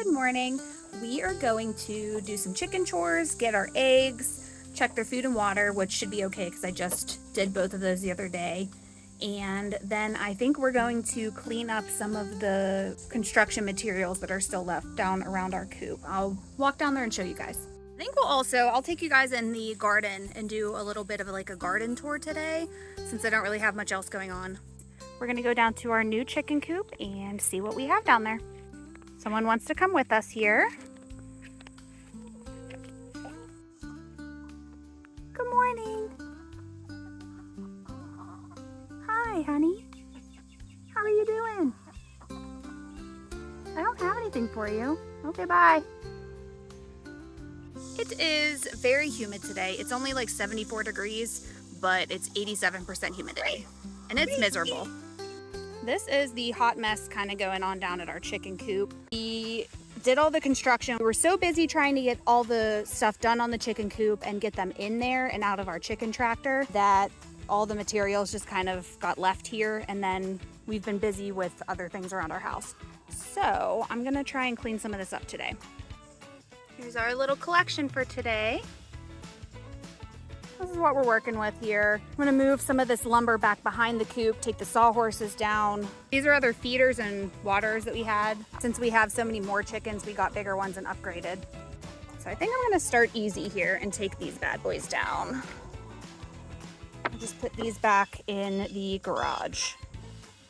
Good morning. We are going to do some chicken chores, get our eggs, check their food and water, which should be okay because I just did both of those the other day. And then I think we're going to clean up some of the construction materials that are still left down around our coop. I'll walk down there and show you guys. I think I'll take you guys in the garden and do a little bit of like a garden tour today since I don't really have much else going on. We're gonna go down to our new chicken coop and see what we have down there. Someone wants to come with us here. Good morning. Hi, honey. How are you doing? I don't have anything for you. Okay, bye. It is very humid today. It's only like 74 degrees, but it's 87% humidity, and it's miserable. This is the hot mess kind of going on down at our chicken coop. We did all the construction. We were so busy trying to get all the stuff done on the chicken coop and get them in there and out of our chicken tractor that all the materials just kind of got left here, and then we've been busy with other things around our house. So I'm gonna try and clean some of this up today. Here's our little collection for today. This is what we're working with here. I'm gonna move some of this lumber back behind the coop, take the sawhorses down. These are other feeders and waters that we had. Since we have so many more chickens, we got bigger ones and upgraded. So I think I'm gonna start easy here and take these bad boys down. I'll just put these back in the garage.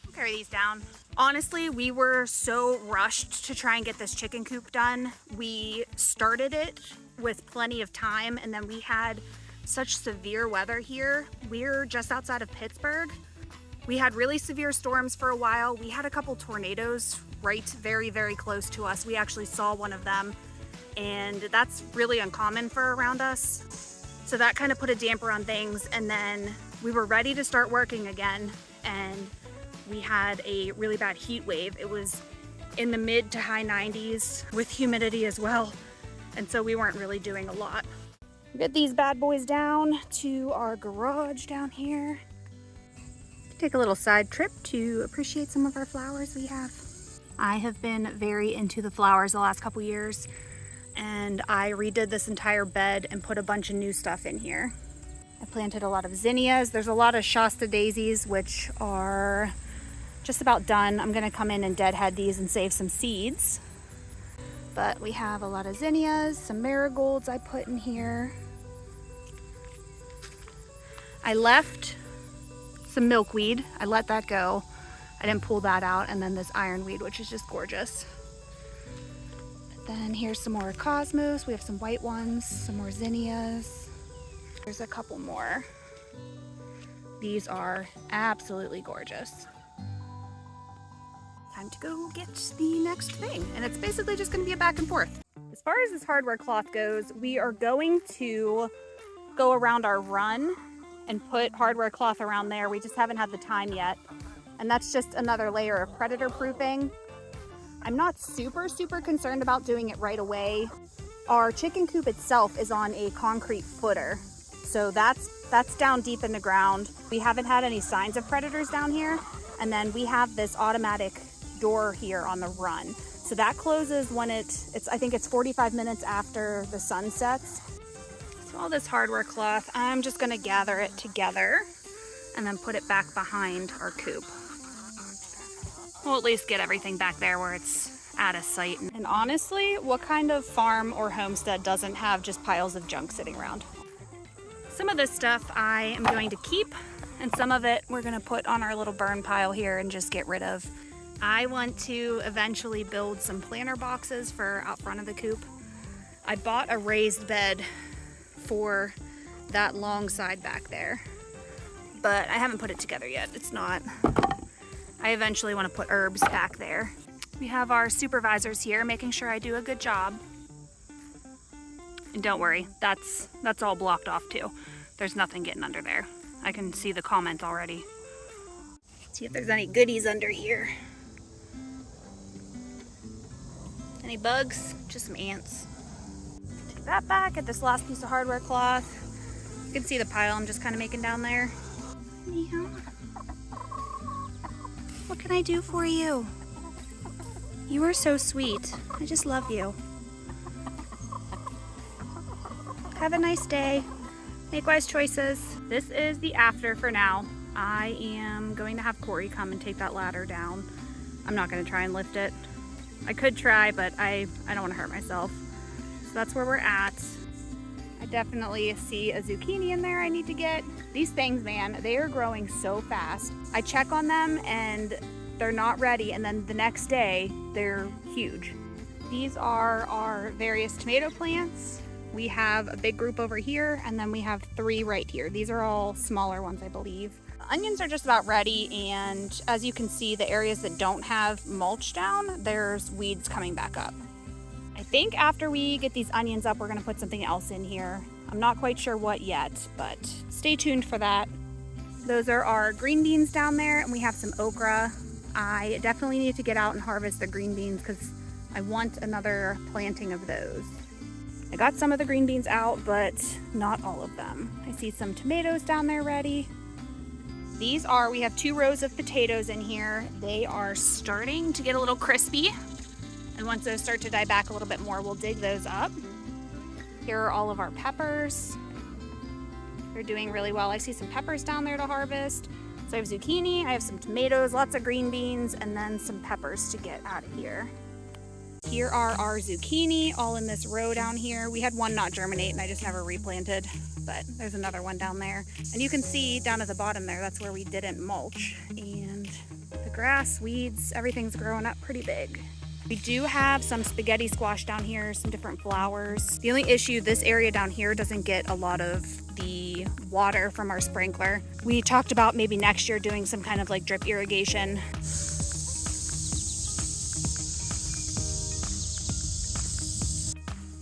I'll carry these down. Honestly, we were so rushed to try and get this chicken coop done. We started it with plenty of time, and then we had such severe weather here. We're just outside of Pittsburgh. We had really severe storms for a while. We had a couple tornadoes right very, very close to us. We actually saw one of them, and that's really uncommon for around us. So that kind of put a damper on things, and then we were ready to start working again, and we had a really bad heat wave. It was in the mid to high 90s with humidity as well, and so we weren't really doing a lot. Get these bad boys down to our garage down here. Take a little side trip to appreciate some of our flowers we have. I have been very into the flowers the last couple years, and I redid this entire bed and put a bunch of new stuff in here. I planted a lot of zinnias. There's a lot of Shasta daisies, which are just about done. I'm gonna come in and deadhead these and save some seeds. But we have a lot of zinnias, some marigolds I put in here. I left some milkweed. I let that go. I didn't pull that out. And then this ironweed, which is just gorgeous. Then here's some more cosmos. We have some white ones, some more zinnias. There's a couple more. These are absolutely gorgeous. Time to go get the next thing. And it's basically just gonna be a back and forth. As far as this hardware cloth goes, we are going to go around our run and put hardware cloth around there. We just haven't had the time yet. And that's just another layer of predator proofing. I'm not super concerned about doing it right away. Our chicken coop itself is on a concrete footer. So that's down deep in the ground. We haven't had any signs of predators down here. And then we have this automatic door here on the run. So that closes when I think it's 45 minutes after the sun sets. So all this hardware cloth, I'm just gonna gather it together and then put it back behind our coop. We'll at least get everything back there where it's out of sight. And honestly, what kind of farm or homestead doesn't have just piles of junk sitting around? Some of this stuff I am going to keep, and some of it we're gonna put on our little burn pile here and just get rid of. I want to eventually build some planter boxes for out front of the coop. I bought a raised bed for that long side back there, but I haven't put it together yet. It's not. I eventually want to put herbs back there. We have our supervisors here making sure I do a good job. And don't worry, that's all blocked off too. There's nothing getting under there. I can see the comment already. See if there's any goodies under here. Any bugs? Just some ants. Take that back, get this last piece of hardware cloth. You can see the pile I'm just kind of making down there. Meow. What can I do for you? You are so sweet. I just love you. Have a nice day. Make wise choices. This is the after for now. I am going to have Corey come and take that ladder down. I'm not going to try and lift it. I could try, but I don't want to hurt myself. So that's where we're at. I definitely see a zucchini in there I need to get. These things, man, they are growing so fast. I check on them and they're not ready, and then the next day they're huge. These are our various tomato plants. We have a big group over here, and then we have 3 right here. These are all smaller ones, I believe. The onions are just about ready, and as you can see, the areas that don't have mulch down, there's weeds coming back up. I think after we get these onions up, we're gonna put something else in here. I'm not quite sure what yet, but stay tuned for that. Those are our green beans down there, and we have some okra. I definitely need to get out and harvest the green beans because I want another planting of those. I got some of the green beans out, but not all of them. I see some tomatoes down there ready. We have 2 rows of potatoes in here. They are starting to get a little crispy. And once those start to die back a little bit more, we'll dig those up. Here are all of our peppers. They're doing really well. I see some peppers down there to harvest. So I have zucchini, I have some tomatoes, lots of green beans, and then some peppers to get out of here. Here are our zucchini, all in this row down here. We had one not germinate and I just never replanted, but there's another one down there. And you can see down at the bottom there, that's where we didn't mulch. And the grass, weeds, everything's growing up pretty big. We do have some spaghetti squash down here, some different flowers. The only issue, this area down here doesn't get a lot of the water from our sprinkler. We talked about maybe next year doing some kind of like drip irrigation.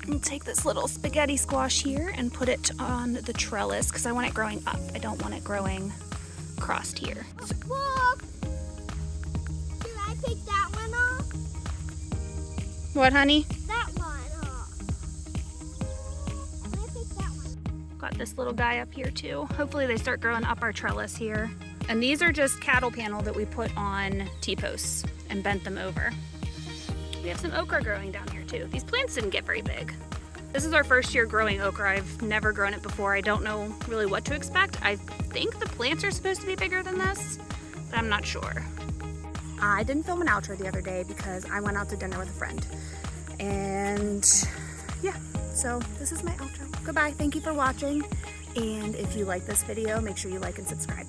We'll take this little spaghetti squash here and put it on the trellis because I want it growing up. I don't want it growing crossed here. Look! Should I take that one off? What, honey? That one off. Can I take that one? Got this little guy up here too. Hopefully they start growing up our trellis here. And these are just cattle panel that we put on T-posts and bent them over. We have some okra growing down here too. These plants didn't get very big. This is our first year growing okra. I've never grown it before. I don't know really what to expect. I think the plants are supposed to be bigger than this, but I'm not sure. I didn't film an outro the other day because I went out to dinner with a friend. And yeah, so this is my outro. Goodbye, thank you for watching. And if you like this video, make sure you like and subscribe.